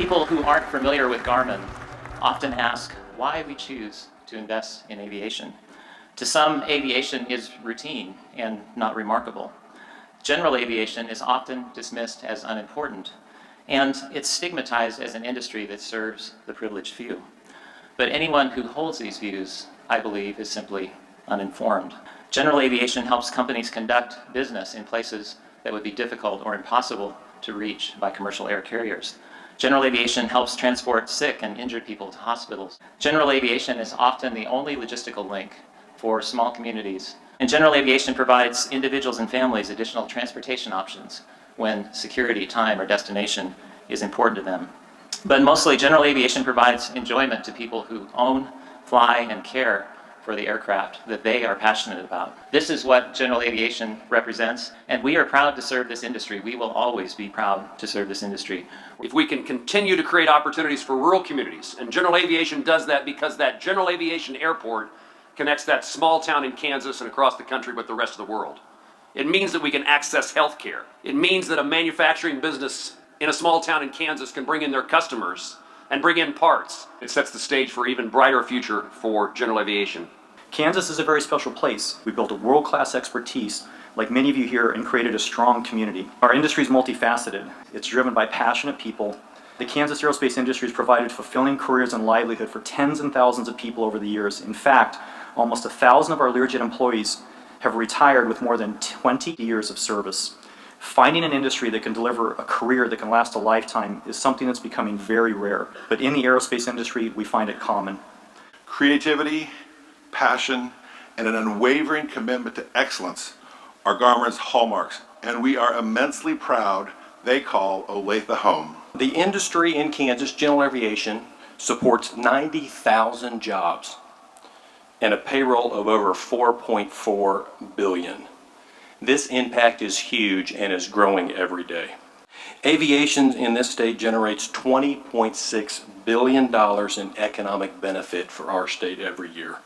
People who aren't familiar with Garmin often ask why we choose to invest in aviation. To some, aviation is routine and not remarkable. General aviation is often dismissed as unimportant, and it's stigmatized as an industry that serves the privileged few. But anyone who holds these views, I believe, is simply uninformed. General aviation helps companies conduct business in places that would be difficult or impossible to reach by commercial air carriers. General aviation helps transport sick and injured people to hospitals. General aviation is often the only logistical link for small communities. And general aviation provides individuals and families additional transportation options when security, time, or destination is important to them. But mostly, general aviation provides enjoyment to people who own, fly, and care for the aircraft that they are passionate about. This is what general aviation represents, and we are proud to serve this industry. We will always be proud to serve this industry. If we can continue to create opportunities for rural communities, and general aviation does that because that general aviation airport connects that small town in Kansas and across the country with the rest of the world. It means that we can access health care. It means that a manufacturing business in a small town in Kansas can bring in their customers and bring in parts. It sets the stage for an even brighter future for general aviation. Kansas is a very special place. We built a world-class expertise, like many of you here, and created a strong community. Our industry is multifaceted. It's driven by passionate people. The Kansas aerospace industry has provided fulfilling careers and livelihood for tens and thousands of people over the years. In fact, almost 1,000 of our Learjet employees have retired with more than 20 years of service. Finding an industry that can deliver a career that can last a lifetime is something that's becoming very rare. But in the aerospace industry, we find it common. Creativity, passion, and an unwavering commitment to excellence are Garmin's hallmarks, and we are immensely proud they call Olathe home. The industry in Kansas, general aviation, supports 90,000 jobs and a payroll of over $4.4 billion. This impact is huge and is growing every day. Aviation in this state generates $20.6 billion in economic benefit for our state every year.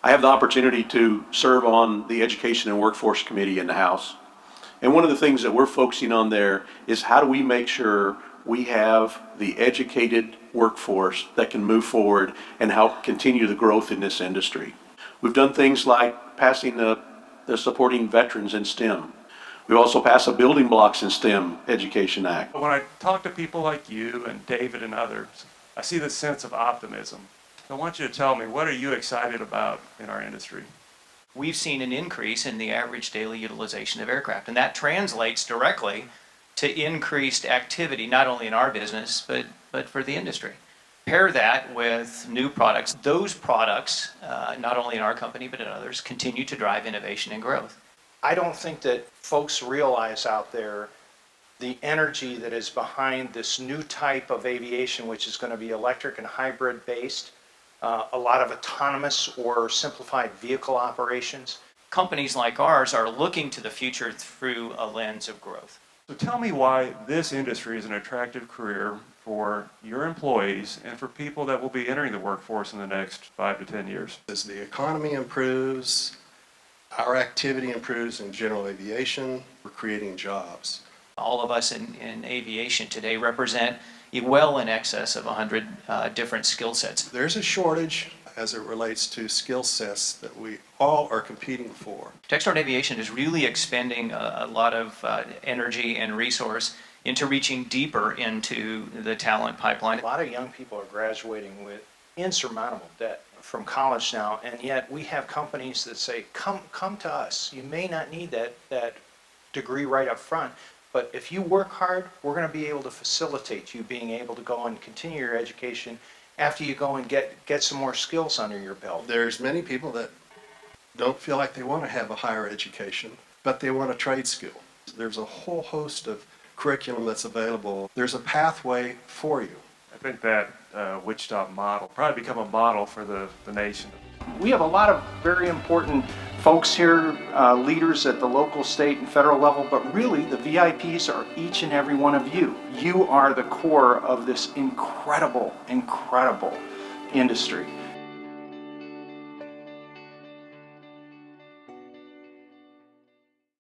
I have the opportunity to serve on the Education and Workforce Committee in the House. And one of the things that we're focusing on there is how do we make sure we have the educated workforce that can move forward and help continue the growth in this industry. We've done things like passing the Supporting Veterans in STEM. We've also passed a Building Blocks in STEM Education Act. When I talk to people like you and David and others, I see this sense of optimism. I want you to tell me, what are you excited about in our industry? We've seen an increase in the average daily utilization of aircraft, and that translates directly to increased activity, not only in our business, but for the industry. Pair that with new products. Those products, not only in our company but in others, continue to drive innovation and growth. I don't think that folks realize out there the energy that is behind this new type of aviation, which is going to be electric and hybrid based, a lot of autonomous or simplified vehicle operations. Companies like ours are looking to the future through a lens of growth. So tell me why this industry is an attractive career for your employees and for people that will be entering the workforce in the next 5 to 10 years. As the economy improves, our activity improves in general aviation, we're creating jobs. All of us in aviation today represent well in excess of 100 different skill sets. There's a shortage as it relates to skill sets that we all are competing for. Textron Aviation is really expending a lot of energy and resource into reaching deeper into the talent pipeline. A lot of young people are graduating with insurmountable debt from college now, and yet we have companies that say, come to us. You may not need that degree right up front, but if you work hard, we're going to be able to facilitate you being able to go and continue your education after you go and get some more skills under your belt. There's many people that don't feel like they want to have a higher education, but they want a trade skill. There's a whole host of curriculum that's available. There's a pathway for you. I think that Wichita model probably become a model for the nation. We have a lot of very important folks here, leaders at the local, state, and federal level, but really the VIPs are each and every one of you. You are the core of this incredible, incredible industry.